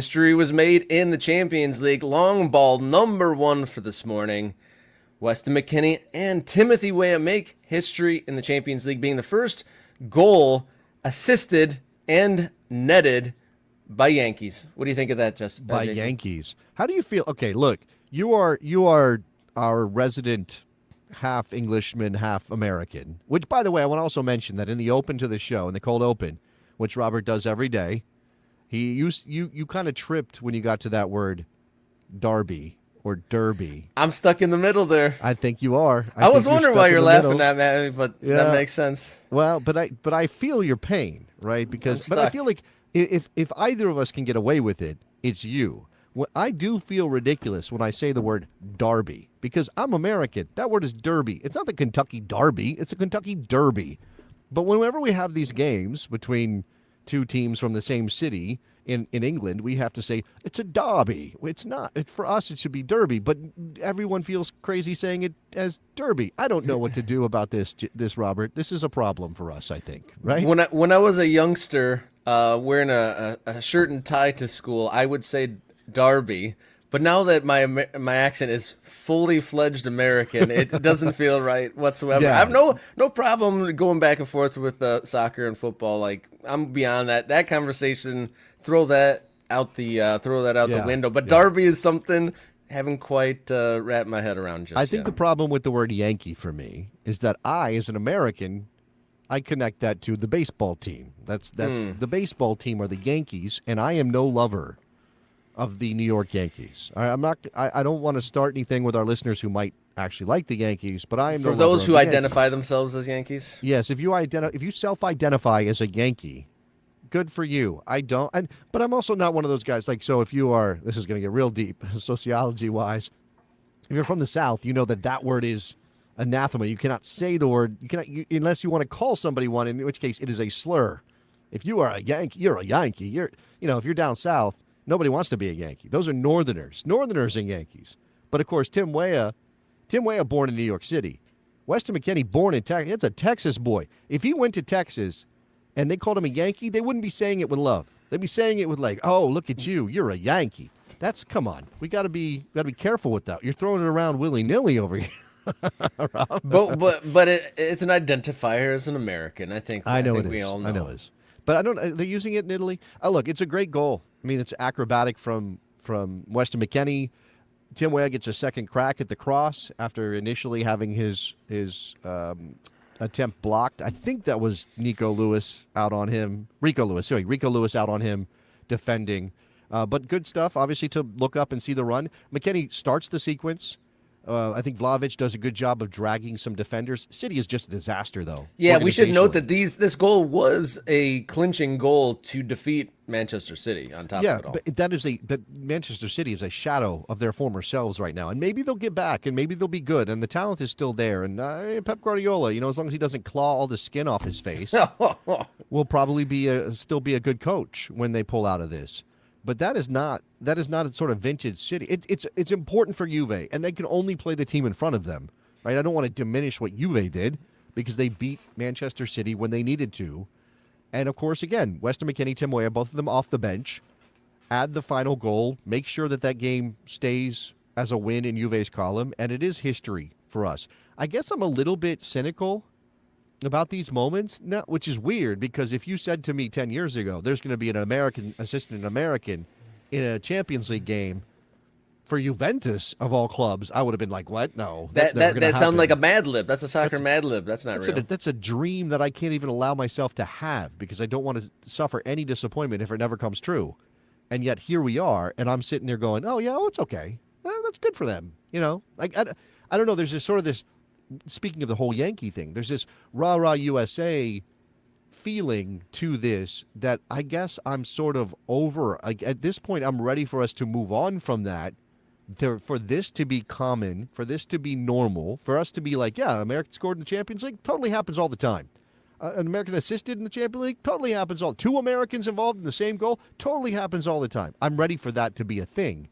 History was made in the Champions League. Long ball number one for this morning. Weston McKennie and Timothy Weah make history in the Champions League, being the first goal assisted and netted by Yankees. What do you think of that, Jason? Yankees. How do you feel? Okay, look, you are our resident half Englishman, half American. Which, by the way, I want to also mention that in the open to the show, in the cold open, which Robert does every day, you kind of tripped when you got to that word, Derby or Derby. I'm stuck in the middle there. I think you are. I was wondering why you're laughing at me, but Yeah. that makes sense. Well, but I feel your pain, right? But I feel like if either of us can get away with it, it's you. I do feel ridiculous when I say the word Derby because I'm American. That word is Derby. It's not the Kentucky Derby. It's a Kentucky Derby. But whenever we have these games between two teams from the same city in England, we have to say it's a derby. It's not. For us, it should be Derby, but everyone feels crazy saying it as Derby. I don't know what to do about this, Robert. This is a problem for us, I think, right? When I was a youngster, wearing a shirt and tie to school, I would say Derby. But now that my accent is fully fledged American, it doesn't feel right whatsoever. Yeah. I have no problem going back and forth with soccer and football. Like, I'm beyond that. That conversation, throw that out the window. But Derby is something I haven't quite wrapped my head around just I think yet. the problem with the word Yankee for me is that I, as an American, I connect that to the baseball team. That's the baseball team are the Yankees, and I am no lover of the New York Yankees. I don't want to start anything with our listeners who might actually like the Yankees, but I am For no those lover who of the identify Yankees. themselves as Yankees. Yes, if you self-identify as a Yankee, good for you. I don't, but I'm also not one of those guys. Like, so if you are, this is going to get real deep, sociology-wise. If you're from the South, you know that word is anathema. You cannot say the word. Unless you want to call somebody one, in which case it is a slur. If you are a Yankee, you're a Yankee. If you're down south, nobody wants to be a Yankee. Those are Northerners. Northerners and Yankees. But of course, Tim Weah born in New York City. Weston McKennie born in Texas. It's a Texas boy. If he went to Texas and they called him a Yankee, they wouldn't be saying it with love. They'd be saying it with like, "Oh, look at you. You're a Yankee." Come on. We got to be careful with that. You're throwing it around willy-nilly over here. but it's an identifier as an American. I think we all know. I know it is. But I don't. Are they using it in Italy? Oh, look, it's a great goal. I mean, it's acrobatic from Weston McKennie. Tim Weah gets a second crack at the cross after initially having his attempt blocked. I think that was Rico Lewis out on him defending. But good stuff, obviously, to look up and see the run. McKennie starts the sequence. I think Vlahovic does a good job of dragging some defenders. City is just a disaster, though. Yeah, we should note that this goal was a clinching goal to defeat Manchester City on top of it all. But Manchester City is a shadow of their former selves right now, and maybe they'll get back, and maybe they'll be good, and the talent is still there. And Pep Guardiola, as long as he doesn't claw all the skin off his face, will probably still be a good coach when they pull out of this. But that is not a sort of vintage City. It's important for Juve, and they can only play the team in front of them, right? I don't want to diminish what Juve did because they beat Manchester City when they needed to. And, of course, again, Weston McKennie, Tim Weah, both of them off the bench, add the final goal, make sure that game stays as a win in Juve's column, and it is history for us. I guess I'm a little bit cynical about these moments, now, which is weird because if you said to me 10 years ago, there's going to be an assistant American in a Champions League game for Juventus of all clubs, I would have been like, what? No, that's never going to happen. That sounds like a Mad Lib. That's a soccer Mad Lib. That's not real. That's a dream that I can't even allow myself to have because I don't want to suffer any disappointment if it never comes true. And yet here we are, and I'm sitting there going, oh, yeah, it's okay. That's good for them. Like I don't know. There's this sort of this, speaking of the whole Yankee thing, there's this rah-rah USA feeling to this that I guess I'm sort of over. Like, at this point, I'm ready for us to move on from that, for this to be common, for this to be normal, for us to be like, yeah, America scored in the Champions League, totally happens all the time. An American assisted in the Champions League, totally happens all. Two Americans involved in the same goal, totally happens all the time. I'm ready for that to be a thing.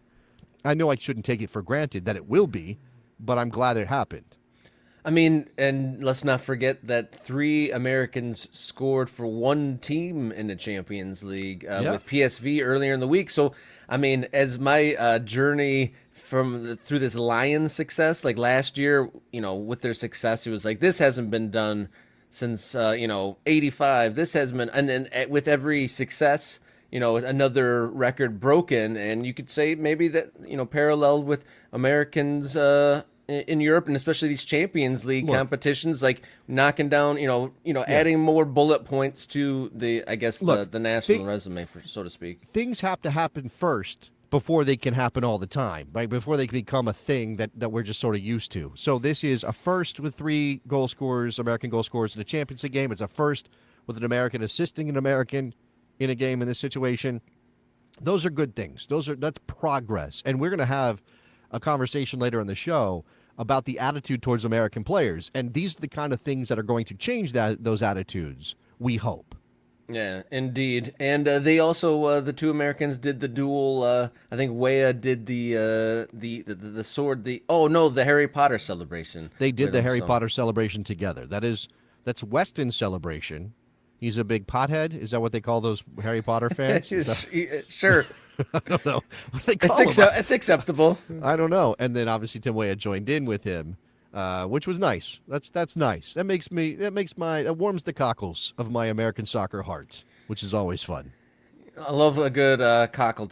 I know I shouldn't take it for granted that it will be, but I'm glad it happened. I mean, and let's not forget that 3 Americans scored for one team in the Champions League Yeah. with PSV earlier in the week. So, I mean, as my journey through this Lions success, like last year, with their success, it was like this hasn't been done since '85. This has been, and then with every success, another record broken, and you could say maybe that paralleled with Americans in Europe, and especially these Champions League Look, competitions, like knocking down, adding more bullet points to I guess Look, the national resume, so to speak. things have to happen first before they can happen all the time, right? Before they can become a thing that we're just sort of used to. So this is a first with 3 goal scorers, American goal scorers in a Champions League game. It's a first with an American assisting an American in a game in this situation. Those are good things. That's progress. And we're going to have a conversation later in the show about the attitude towards American players. And these are the kind of things that are going to change those attitudes, we hope. Yeah, indeed. And they also the 2 Americans did the duel. I think Weah did the sword. The Harry Potter celebration. They did with the him, Harry so- Potter celebration together. That's Weston's celebration. He's a big pothead. Is that what they call those Harry Potter fans? Sure, I don't know what they call them. it's acceptable. I don't know. And then obviously Tim Weah joined in with him, which was nice. That's nice. That warms the cockles of my American soccer heart, which is always fun. I love a good cockle